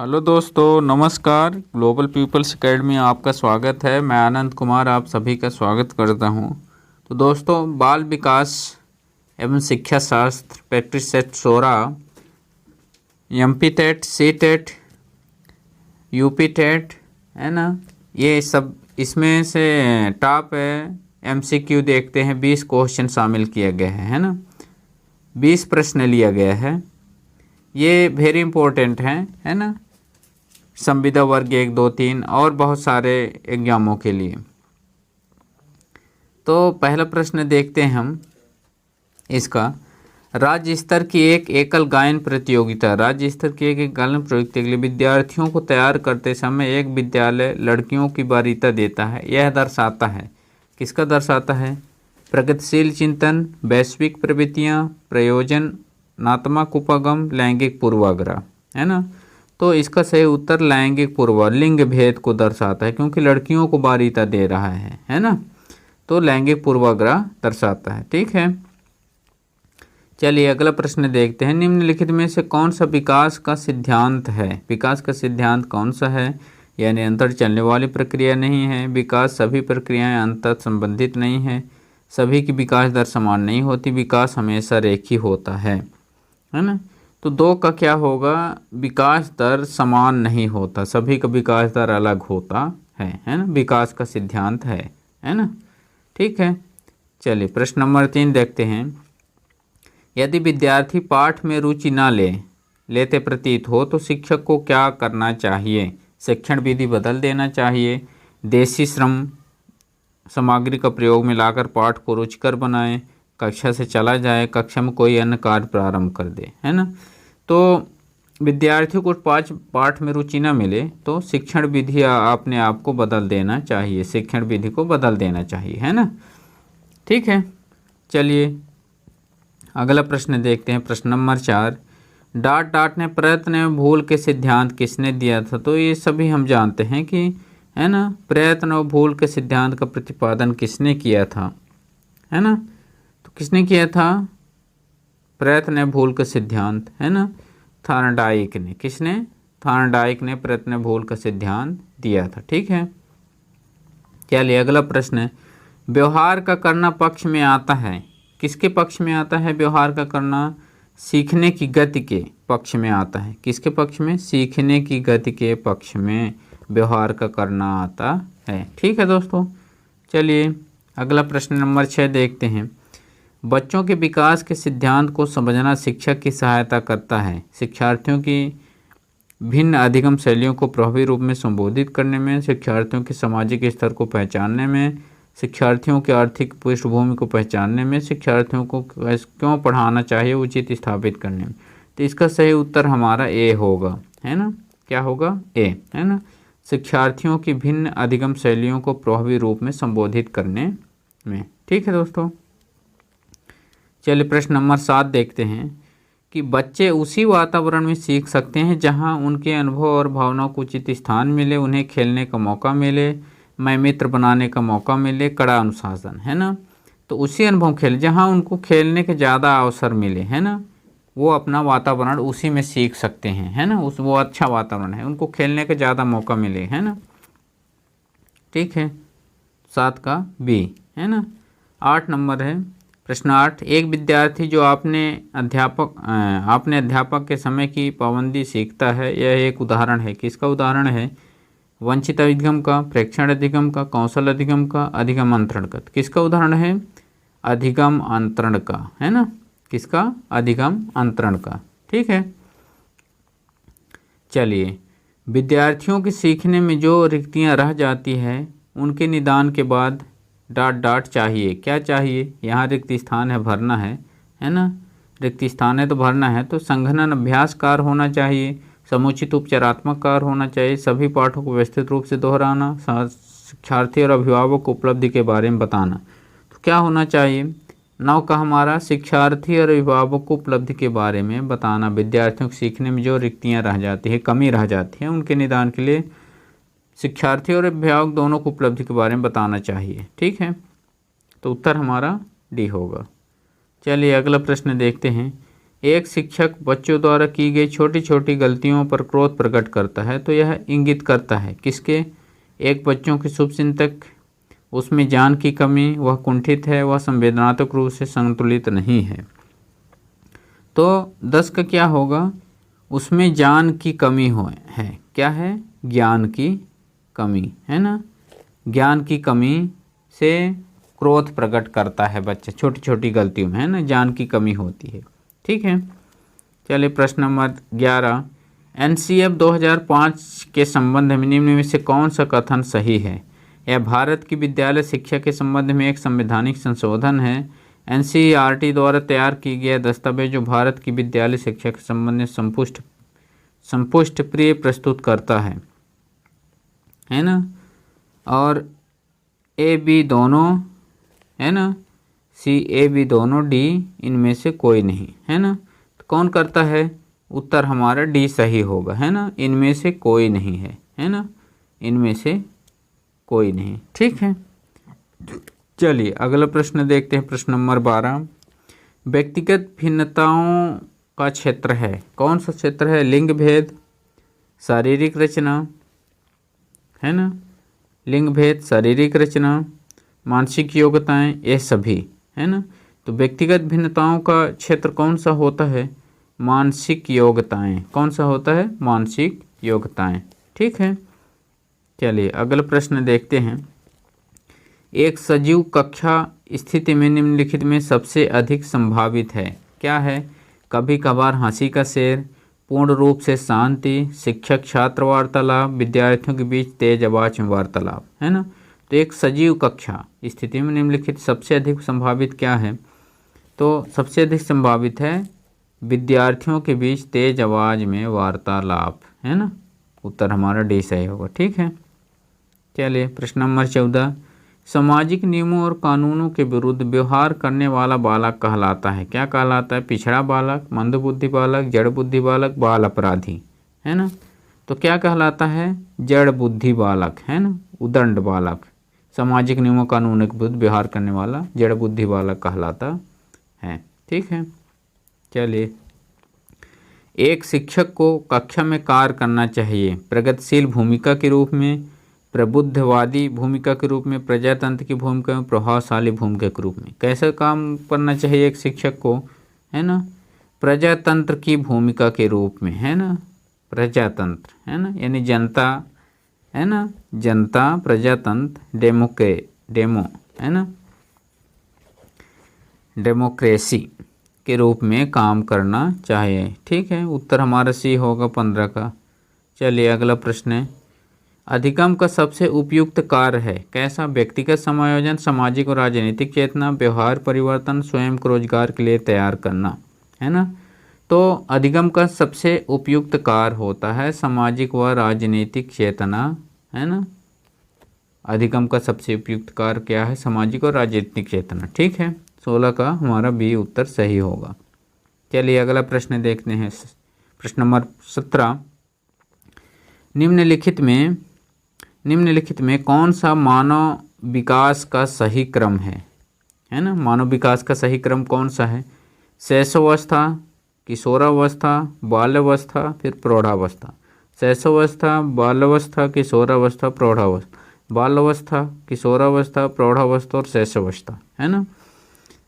Hello दोस्तों, नमस्कार। Global peoples academy आपका स्वागत है। मैं आनंद कुमार आप सभी का स्वागत करता हूं। तो दोस्तों, बाल विकास एवं शिक्षा शास्त्र practice set 16, MP TET, C TET, UP TET है ना, ये सब इसमें से टॉप एमसीक्यू देखते हैं। 20 क्वेश्चन शामिल किया गया है ना, 20 प्रश्न लिया गया है। ये वेरी इंपॉर्टेंट है ना, संविदा वर्ग 1, 2, 3 और बहुत सारे एग्जामों के लिए। तो पहला प्रश्न देखते हैं हम इसका। राज्य स्तर की एक एकल गायन प्रतियोगिता, राज्य स्तर की एक गायन प्रतियोगिता के लिए विद्यार्थियों को तैयार करते समय एक विद्यालय लड़कियों की वरीयता देता है। यह दर्शाता है, किसका दर्शाता है? प्रगतिशील चिंतन, वैश्विक प्रवृत्तियाँ, प्रयोजनात्मक उपगम, लैंगिक पूर्वाग्रह, है ना। तो इसका सही उत्तर लैंगिक पूर्वाग्रह, लिंग भेद को दर्शाता है, क्योंकि लड़कियों को वरीयता दे रहा है ना। तो लैंगिक पूर्वाग्रह दर्शाता है। ठीक है, चलिए अगला प्रश्न देखते हैं। निम्नलिखित में से कौन सा विकास का सिद्धांत है? विकास का सिद्धांत कौन सा है? यानी अंतर चलने वाली प्रक्रिया नहीं है, विकास सभी प्रक्रियाएं अंतर संबंधित नहीं है, सभी की विकास दर समान नहीं होती, विकास हमेशा रेखीय होता है ना। तो 2 का क्या होगा? विकास दर समान नहीं होता, सभी का विकास दर अलग होता है ना। विकास का सिद्धांत है ना। ठीक है, चलिए प्रश्न नंबर 3 देखते हैं। यदि विद्यार्थी पाठ में रुचि ना लेते प्रतीत हो तो शिक्षक को क्या करना चाहिए? शिक्षण विधि बदल देना चाहिए, देशी श्रम सामग्री का प्रयोग में लाकर पाठ को रुचिकर बनाएं, कक्षा से चला जाए, कक्षा में कोई अन्य कार्य प्रारंभ कर दे, है ना। तो विद्यार्थियों को पाठ में रुचि न मिले तो शिक्षण विधि अपने आप को बदल देना चाहिए, शिक्षण विधि को बदल देना चाहिए, है ना। ठीक है, चलिए अगला प्रश्न देखते हैं। प्रश्न नंबर 4, डाट ने प्रयत्न एवं भूल के सिद्धांत किसने दिया था? तो ये सभी हम जानते हैं कि है ना, प्रयत्न और भूल के सिद्धांत का प्रतिपादन किसने किया था, है ना। तो किसने किया था प्रयत्न भूल का सिद्धांत, है ना? थॉर्नडाइक ने। किसने? थॉर्नडाइक ने प्रयत्न भूल का सिद्धांत दिया था। ठीक है, चलिए अगला प्रश्न है। व्यवहार का करना पक्ष में आता है, किसके पक्ष में आता है? व्यवहार का करना सीखने की गति के पक्ष में आता है। किसके पक्ष में? सीखने की गति के पक्ष में व्यवहार का करना आता है। ठीक है दोस्तों, चलिए अगला प्रश्न नंबर 6 देखते हैं। बच्चों के विकास के सिद्धांत को समझना शिक्षक की सहायता करता है। शिक्षार्थियों की भिन्न अधिगम शैलियों को प्रभावी रूप में संबोधित करने में, शिक्षार्थियों के सामाजिक स्तर को पहचानने में, शिक्षार्थियों की आर्थिक पृष्ठभूमि को पहचानने में, शिक्षार्थियों को क्यों पढ़ाना चाहिए उचित स्थापित करने में। तो इसका सही उत्तर हमारा ए होगा, है ना। क्या होगा? ए, है ना। शिक्षार्थियों की भिन्न अधिगम शैलियों को प्रभावी रूप में संबोधित करने में। ठीक है दोस्तों, चलिए प्रश्न नंबर 7 देखते हैं कि बच्चे उसी वातावरण में सीख सकते हैं जहां उनके अनुभव और भावनाओं को उचित स्थान मिले, उन्हें खेलने का मौका मिले, मैं मित्र बनाने का मौका मिले, कड़ा अनुशासन, है ना। तो उसी अनुभव खेल जहां उनको खेलने के ज़्यादा अवसर मिले, है ना, वो अपना वातावरण उसी में सीख सकते हैं, है ना। वो अच्छा वातावरण है, उनको खेलने का ज़्यादा मौका मिले, है ना। ठीक है, 7 का बी, है ना। 8 नंबर है प्रश्न 8। एक विद्यार्थी जो अपने अध्यापक के समय की पाबंदी सीखता है, यह एक उदाहरण है। किसका उदाहरण है? वंचित अधिगम का, प्रेक्षण अधिगम का, कौशल अधिगम का, अधिगम अंतरण का। किसका उदाहरण है? अधिगम अंतरण का, है ना। किसका? अधिगम अंतरण का। ठीक है, चलिए विद्यार्थियों के सीखने में जो रिक्तियां रह जाती है उनके निदान के बाद डाट चाहिए। क्या चाहिए? यहाँ रिक्त स्थान है, भरना है ना। रिक्त स्थान है तो भरना है। तो संघनन अभ्यास कार्य होना चाहिए, समुचित उपचारात्मक कार्य होना चाहिए, सभी पाठों को व्यवस्थित रूप से दोहराना, शिक्षार्थी और अभिभावक को उपलब्धि के बारे में बताना। तो क्या होना चाहिए? 9 का हमारा शिक्षार्थी और अभिभावक को उपलब्धि के बारे में बताना। विद्यार्थियों को सीखने में जो रिक्तियाँ रह जाती है, कमी रह जाती है, उनके निदान के लिए शिक्षार्थी और अभिभावक दोनों को उपलब्धि के बारे में बताना चाहिए। ठीक है, तो उत्तर हमारा डी होगा। चलिए अगला प्रश्न देखते हैं एक शिक्षक बच्चों द्वारा की गई छोटी छोटी गलतियों पर क्रोध प्रकट करता है तो यह इंगित करता है किसके? एक बच्चों के शुभचिंतक, उसमें ज्ञान की कमी, वह कुंठित है, वह संवेदनात्मक रूप से संतुलित नहीं है। तो 10 का क्या होगा? उसमें ज्ञान की कमी है। क्या है? ज्ञान की कमी, है ना। ज्ञान की कमी से क्रोध प्रकट करता है बच्चा छोटी छोटी गलतियों में, है ना, ज्ञान की कमी होती है। ठीक है, चलिए प्रश्न नंबर 11, एनसीएफ 2005 के संबंध में निम्न में से कौन सा कथन सही है? यह भारत की विद्यालय शिक्षा के संबंध में एक संवैधानिक संशोधन है। एनसीईआरटी द्वारा तैयार की गया दस्तावेज जो भारत की विद्यालय शिक्षा के संबंध में संपुष्ट प्रिय प्रस्तुत करता है ना। और ए बी दोनों, है ना, सी ए बी दोनों, डी इनमें से कोई नहीं, है ना। तो कौन करता है? उत्तर हमारा डी सही होगा, है ना, इनमें से कोई नहीं है ना, इनमें से कोई नहीं। ठीक है, चलिए अगला प्रश्न देखते हैं। प्रश्न नंबर 12, व्यक्तिगत भिन्नताओं का क्षेत्र है। कौन सा क्षेत्र है? लिंग भेद, शारीरिक रचना, है ना, लिंग भेद, शारीरिक रचना, मानसिक योग्यताएं, ये सभी, है ना। तो व्यक्तिगत भिन्नताओं का क्षेत्र कौन सा होता है? मानसिक योग्यताएं। कौन सा होता है? मानसिक योग्यताएं। ठीक है, चलिए अगला प्रश्न देखते हैं। एक सजीव कक्षा स्थिति में निम्नलिखित में सबसे अधिक संभावित है। क्या है? कभी कभार हंसी का शेर, पूर्ण रूप से शांति, शिक्षक छात्र वार्तालाप, विद्यार्थियों के बीच तेज आवाज में वार्तालाप, है ना। तो एक सजीव कक्षा स्थिति में निम्नलिखित सबसे अधिक संभावित क्या है? तो सबसे अधिक संभावित है विद्यार्थियों के बीच तेज आवाज में वार्तालाप, है ना। उत्तर हमारा डी सही होगा। ठीक है, चलिए प्रश्न नंबर 14, सामाजिक नियमों और कानूनों के विरुद्ध व्यवहार करने वाला बालक कहलाता है। क्या कहलाता है? पिछड़ा बालक, मंदबुद्धि बालक, जड़ बुद्धि बालक, बाल अपराधी, है ना। तो क्या कहलाता है? जड़ बुद्धि बालक, है ना, उदंड बालक। सामाजिक नियमों कानूनों के विरुद्ध व्यवहार करने वाला जड़ बुद्धि बालक कहलाता है। ठीक है, चलिए एक शिक्षक को कक्षा में कार्य करना चाहिए प्रगतिशील भूमिका के रूप में, प्रबुद्धवादी भूमिका के रूप में, प्रजातंत्र की भूमिका में, प्रभावशाली भूमिका के रूप में। कैसे काम करना चाहिए एक शिक्षक को? है ना, प्रजातंत्र की भूमिका के रूप में, है ना, प्रजातंत्र, है ना, यानी जनता, है ना, जनता, प्रजातंत्र, डेमो, है ना, डेमोक्रेसी के रूप में काम करना चाहिए। ठीक है, उत्तर हमारा सी होगा 15 का। चलिए अगला प्रश्न है, अधिगम का सबसे उपयुक्त कार्य है। कैसा? व्यक्तिगत समायोजन, सामाजिक और राजनीतिक चेतना, व्यवहार परिवर्तन, स्वयं को रोजगार के लिए तैयार करना, है ना। तो अधिगम का सबसे उपयुक्त कार्य होता है सामाजिक व राजनीतिक चेतना, है ना। अधिगम का सबसे उपयुक्त कार्य क्या है? सामाजिक और राजनीतिक चेतना। ठीक है, 16 का हमारा बी उत्तर सही होगा। चलिए अगला प्रश्न देखते हैं। प्रश्न नंबर 17, निम्नलिखित में कौन सा मानव विकास का सही क्रम है ना। मानव विकास का सही क्रम कौन सा है? शैशवावस्था, किशोरावस्था, बाल्यावस्था, फिर प्रौढ़ावस्था। शैशवावस्था, बाल्यावस्था, किशोरावस्था, प्रौढ़ावस्था, बाल्यावस्था, किशोरावस्था, प्रौढ़ावस्था और शैशवावस्था, है ना।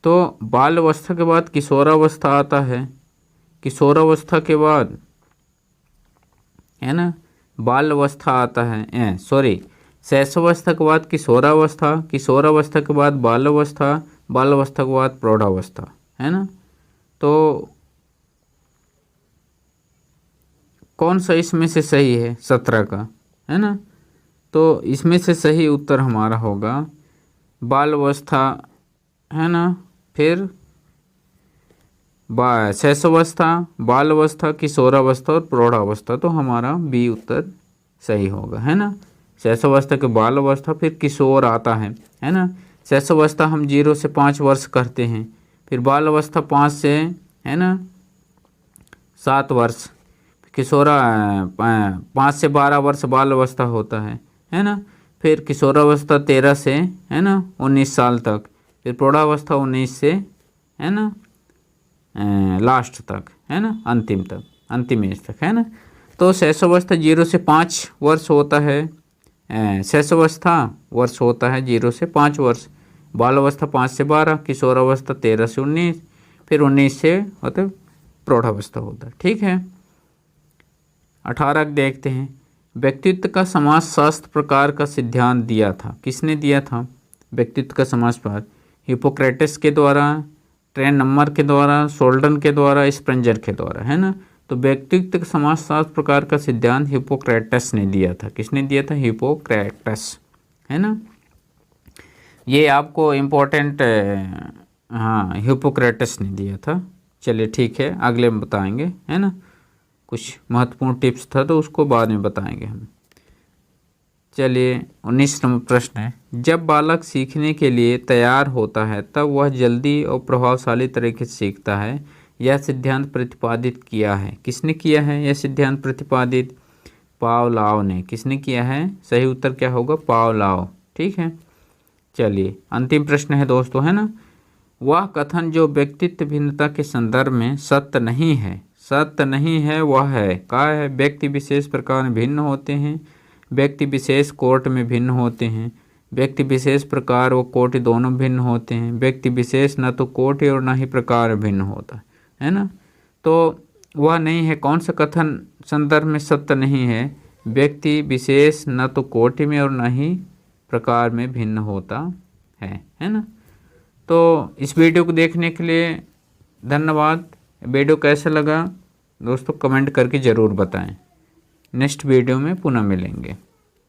तो बाल्यावस्था के बाद किशोरावस्था आता है, किशोरावस्था के बाद, है ना, बाल्यावस्था आता है, शैशवावस्था के बाद किशोरावस्था, किशोरावस्था के बाद बाल्यावस्था, बाल्यावस्था के बाद प्रौढ़ावस्था, है ना। तो कौन सा इसमें से सही है? 17 का, है ना। तो इसमें से सही उत्तर हमारा होगा बाल्यावस्था, है ना, फिर शैशवावस्था, बाल्यावस्था, किशोरावस्था और प्रौढ़ावस्था। तो हमारा बी उत्तर सही होगा, है ना। शैशवावस्था के बाल्यावस्था, फिर किशोर आता है ना। शैशवावस्था हम 0 से 5 वर्ष करते हैं, फिर बाल्यावस्था 5 से, है ना, 7 वर्ष, किशोरा 5 से 12 वर्ष बाल्यावस्था होता है ना। फिर किशोरावस्था 13 से, है ना, 19 साल तक, फिर प्रौढ़ावस्था 19 से, है ना, लास्ट तक, है ना, अंतिम तक, अंतिम एज तक, है ना। तो शैशवावस्था 0 से 5 वर्ष होता है, शैशवावस्था वर्ष होता है 0 से 5 वर्ष, बालावस्था 5 से 12, किशोरावस्था 13 से 19, फिर 19 से मतलब प्रौढ़ावस्था होता है, ठीक है। 18 देखते हैं, व्यक्तित्व का समाजशास्त्र प्रकार का सिद्धांत दिया था, किसने दिया था व्यक्तित्व का समाज प्रकार? हिपोक्रेटिस के द्वारा, ट्रेन नंबर के द्वारा, सोल्डन के द्वारा, स्प्रेंजर के द्वारा, है ना। तो व्यक्तित्व का समाजशास्त्र प्रकार का सिद्धांत हिपोक्रेटस ने दिया था, किसने दिया था? हिपोक्रेटस, है ना। ये आपको इम्पोर्टेंट, हाँ, हिपोक्रेटस ने दिया था। चलिए ठीक है, अगले में बताएंगे, है ना। कुछ महत्वपूर्ण टिप्स था तो उसको बाद में बताएंगे हम। चलिए 19 नंबर प्रश्न है, जब बालक सीखने के लिए तैयार होता है तब वह जल्दी और प्रभावशाली तरीके से सीखता है, यह सिद्धांत प्रतिपादित किया है, किसने किया है यह सिद्धांत प्रतिपादित? पावलोव ने। किसने किया है? सही उत्तर क्या होगा? पावलोव, ठीक है। चलिए अंतिम प्रश्न है दोस्तों, है ना। वह कथन जो व्यक्तित्व भिन्नता के संदर्भ में सत्य नहीं है, सत्य नहीं है, वह है क्या है? व्यक्ति विशेष प्रकार में भिन्न होते हैं, व्यक्ति विशेष कोटि में भिन्न होते हैं, व्यक्ति विशेष प्रकार व कोटि दोनों भिन्न होते हैं, व्यक्ति विशेष न तो कोटि और न ही प्रकार भिन्न होता है ना। तो वह नहीं है, कौन सा कथन संदर्भ में सत्य नहीं है? व्यक्ति विशेष न तो कोटि में और न ही प्रकार में भिन्न होता है ना। तो इस वीडियो को देखने के लिए धन्यवाद। वीडियो कैसा लगा दोस्तों कमेंट करके ज़रूर बताएं। नेक्स्ट वीडियो में पुनः मिलेंगे।